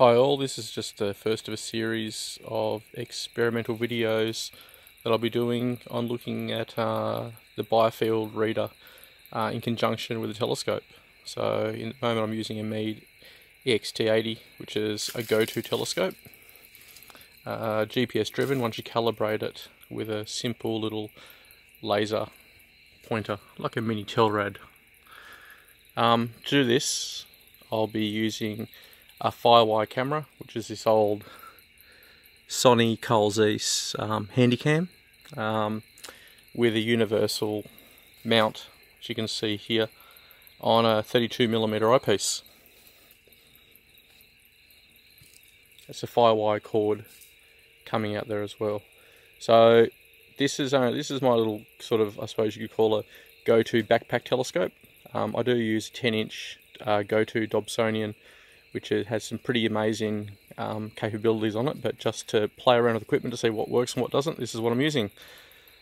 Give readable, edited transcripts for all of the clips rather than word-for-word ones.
Hi all, this is just the first of a series of experimental videos that I'll be doing on looking at the Biofield Reader in conjunction with a telescope. So in the moment I'm using a Meade EXT80, which is a go-to telescope. GPS driven once you calibrate it with a simple little laser pointer, like a mini Telrad. To do this I'll be using a Firewire camera, which is this old Sony Carl Zeiss Handycam with a universal mount, which you can see here, on a 32mm eyepiece. That's a Firewire cord coming out there as well. So this is my little sort of, I suppose you could call a go-to backpack telescope. I do use a 10-inch go-to Dobsonian, which has some pretty amazing capabilities on it, but just to play around with equipment to see what works and what doesn't, this is what I'm using.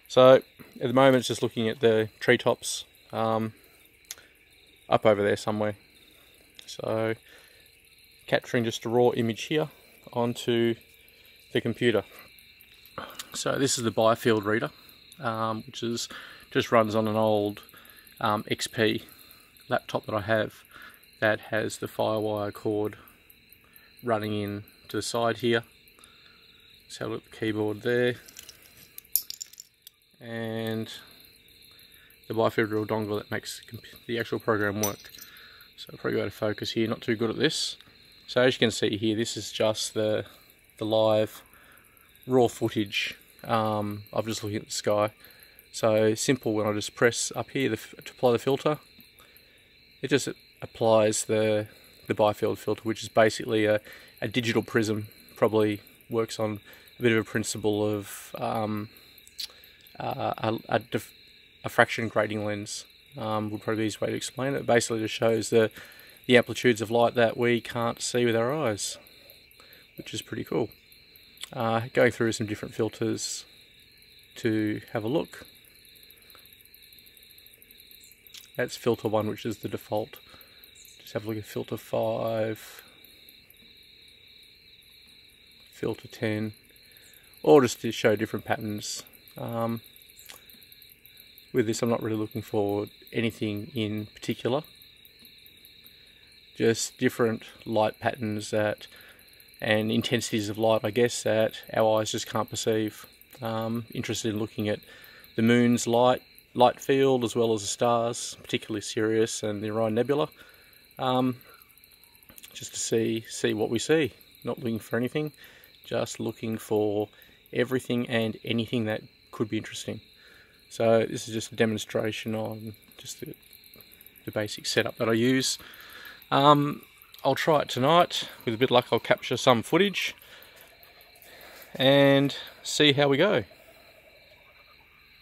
So at the moment it's just looking at the treetops up over there somewhere. So capturing just a raw image here onto the computer. So this is the Biofield Reader, which just runs on an old XP laptop that I have, that has the Firewire cord running in to the side here. Let's have a look at the keyboard there, and the Biofield Reader dongle that makes the actual program work. So I'll probably go to focus here, not too good at this. So as you can see here, this is just the live raw footage of just looking at the sky. So simple, when I just press up here to apply the filter, it just applies the Biofield filter, which is basically a digital prism. Probably works on a bit of a principle of a fraction grating lens, would probably be the easiest way to explain it. It basically just shows the amplitudes of light that we can't see with our eyes, which is pretty cool. Going through some different filters to have a look. That's filter 1, which is the default. Just have a look at filter 5, filter 10, or just to show different patterns. With this I'm not really looking for anything in particular, just different light patterns and intensities of light, I guess, that our eyes just can't perceive. Interested in looking at the moon's light field as well as the stars, particularly Sirius and the Orion Nebula, just to see what we see. Not looking for anything, just looking for everything and anything that could be interesting. So this is just a demonstration on just the basic setup that I use. I'll try it tonight. With a bit of luck I'll capture some footage and see how we go.